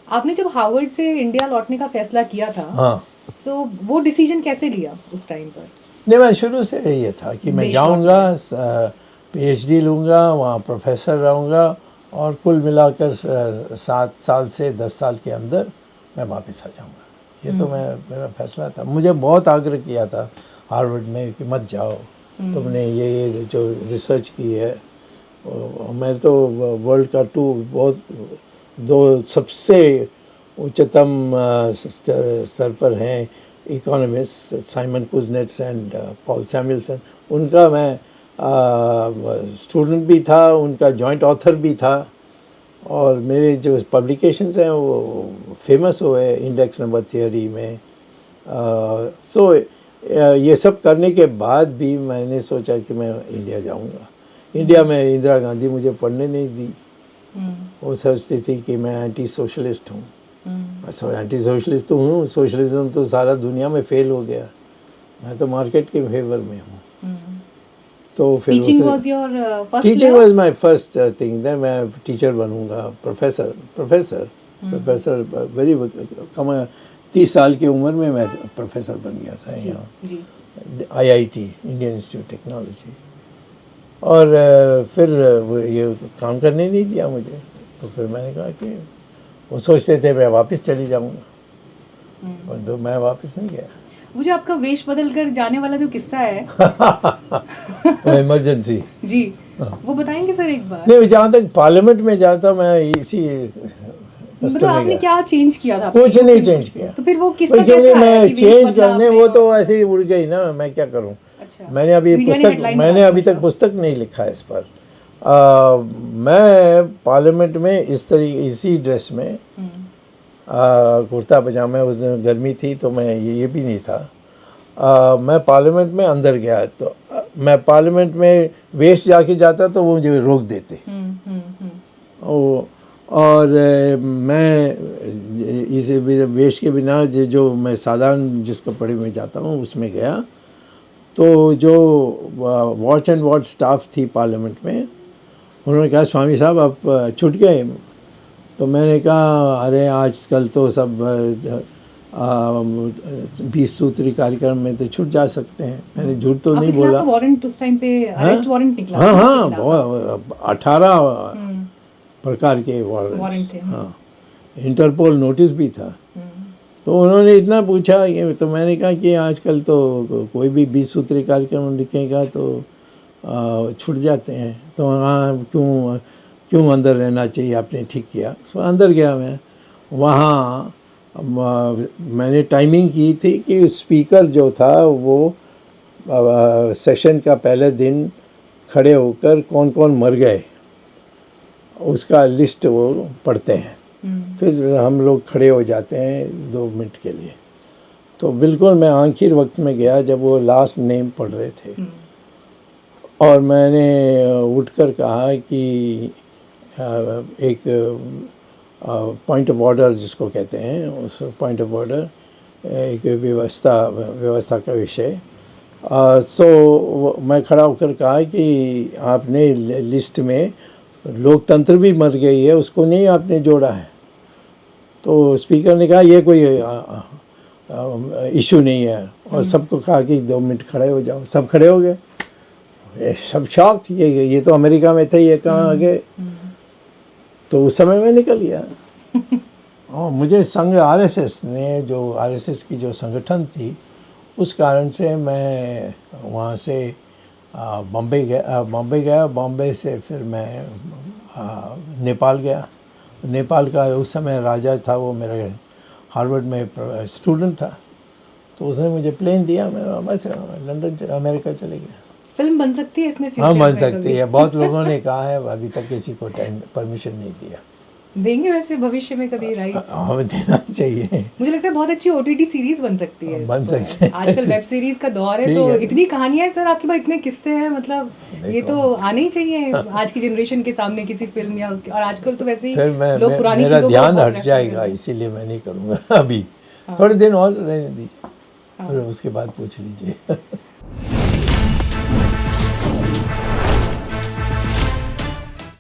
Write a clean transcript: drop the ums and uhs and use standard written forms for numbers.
आपने जब हार्वर्ड से इंडिया लौटने का फैसला किया था, हाँ, सो वो डिसीजन कैसे लिया उस टाइम पर? नहीं, मैं शुरू से ये था कि मैं देश जाऊंगा, पीएचडी लूँगा, वहाँ प्रोफेसर रहूँगा और कुल मिलाकर 7 साल से 10 साल के अंदर मैं वापस आ जाऊँगा। ये तो मेरा फैसला था। मुझे बहुत आग्रह किया था हार्वर्ड में कि मत जाओ, तुमने ये जो रिसर्च की है, मैं तो वर्ल्ड का बहुत दो सबसे उच्चतम स्तर पर हैं economist, Simon Kuznets and Paul Samuelson. उनका मैं स्टूडेंट भी था, उनका जॉइंट ऑथर भी था, और मेरे जो पब्लिकेशंस हैं वो फेमस हुए इंडेक्स नंबर थियोरी में। तो ये सब करने के बाद भी मैंने सोचा कि मैं इंडिया जाऊंगा। इंडिया में इंदिरा गांधी मुझे पढ़ने नहीं दी। वो सोचती थी कि मैं एंटी सोशलिस्ट हूँ। एंटी सोशलिस्ट तो हूँ, सोशलिज्म तो सारा दुनिया में फेल हो गया, मैं तो मार्केट के फेवर में हूँ। तो फिर teaching was your first teaching was my first thing. मैं टीचर बनूंगा, प्रोफेसर वेरी कम 30 साल की उम्र में मैं प्रोफेसर बन गया था यहाँ IIT, इंडियन इंस्टीट्यूट टेक्नोलॉजी। और फिर वो ये काम करने नहीं दिया मुझे। तो फिर मैंने कहा कि वो सोचते थे मैं वापस चली जाऊंगा, और तो मैं वापस नहीं गया। वो जो आपका वेश बदल कर जाने वाला जो किस्सा है इमरजेंसी जी, वो बताएंगे सर एक बार? नहीं, जहाँ तक पार्लियामेंट में जाता मैं इसी मतलब आपने क्या चेंज किया था? कुछ नहीं चेंज किया। तो फिर वो किस्सा क्योंकि कैसा है मैं कि वेश चेंज बदला करने आपने वो तो और- ऐसे ही उड़ गई ना, मैं क्या करूं। अच्छा, मैंने अभी पुस्तक नहीं लिखा इस पर। मैं पार्लियामेंट में इसी ड्रेस में, कुर्ता पजामा, उस दिन गर्मी थी तो मैं ये भी नहीं था। मैं पार्लियामेंट में अंदर गया तो मैं पार्लियामेंट में वेस्ट जाके जाता तो वो मुझे रोक देते। और मैं इस वेश के बिना जो मैं साधारण जिस कपड़े में जाता हूँ उसमें गया, तो जो वॉच एंड वार्ड स्टाफ थी पार्लियामेंट में, उन्होंने कहा स्वामी साहब आप छूट गए। तो मैंने कहा अरे आजकल तो सब 20 सूत्री कार्यक्रम में तो छूट जा सकते हैं। मैंने झूठ तो नहीं बोला। वारंट उस टाइम पे अरेस्ट वारंट निकला? हाँ, 18 प्रकार के वारंट थे। हाँ, इंटरपोल नोटिस भी था। तो उन्होंने इतना पूछा कि तो मैंने कहा कि आजकल तो कोई भी 20 सूत्री कार्यक्रम लिखेगा तो छूट जाते हैं, तो हाँ क्यों अंदर रहना चाहिए, आपने ठीक किया। तो अंदर गया मैं। वहाँ मैंने टाइमिंग की थी कि स्पीकर जो था वो सेशन का पहले दिन खड़े होकर कौन कौन मर गए उसका लिस्ट वो पढ़ते हैं। फिर हम लोग खड़े हो जाते हैं 2 मिनट के लिए। तो बिल्कुल मैं आखिर वक्त में गया जब वो लास्ट नेम पढ़ रहे थे, और मैंने उठकर कहा कि एक पॉइंट ऑफ ऑर्डर जिसको कहते हैं, उस पॉइंट ऑफ ऑर्डर एक व्यवस्था का विषय। तो मैं खड़ा होकर कहा कि आपने लिस्ट में लोकतंत्र भी मर गई है, उसको नहीं आपने जोड़ा है। तो स्पीकर ने कहा ये कोई इशू नहीं है, और सबको कहा कि 2 मिनट खड़े हो जाओ। सब खड़े हो गए। सब शॉक, ये तो अमेरिका में थे, ये कहाँ आ गए। तो उस समय मैं निकल गया। और मुझे संघ RSS ने, जो RSS की जो संगठन थी, उस कारण से मैं वहाँ से बॉम्बे गया। बॉम्बे से फिर मैं नेपाल गया। नेपाल का उस समय राजा था, वो मेरे हार्वर्ड में स्टूडेंट था, तो उसने मुझे प्लेन दिया, मैं बस लंदन अमेरिका चले गया। फिल्म बन सकती है इसमें? हाँ, बन सकती है। बहुत लोगों ने कहा है, अभी तक किसी को परमिशन नहीं दिया। देंगे वैसे भविष्य में कभी राइट्स? हमें देना चाहिए। मुझे लगता है बहुत अच्छी OTT सीरीज बन सकती है। बन सकते हैं। आजकल वेब सीरीज का दौर है, तो इतनी कहानियां है सर आपके पास, इतने किस्से हैं, मतलब ये तो आने ही चाहिए आज की जनरेशन के सामने किसी फिल्म या उसके। और आजकल तो वैसे ही लोग पुरानी चीजों को ध्यान हट जाएगा, इसीलिए मैं नहीं करूँगा अभी। थोड़े दिन और रहने दीजिए, और उसके बाद पूछ लीजिए।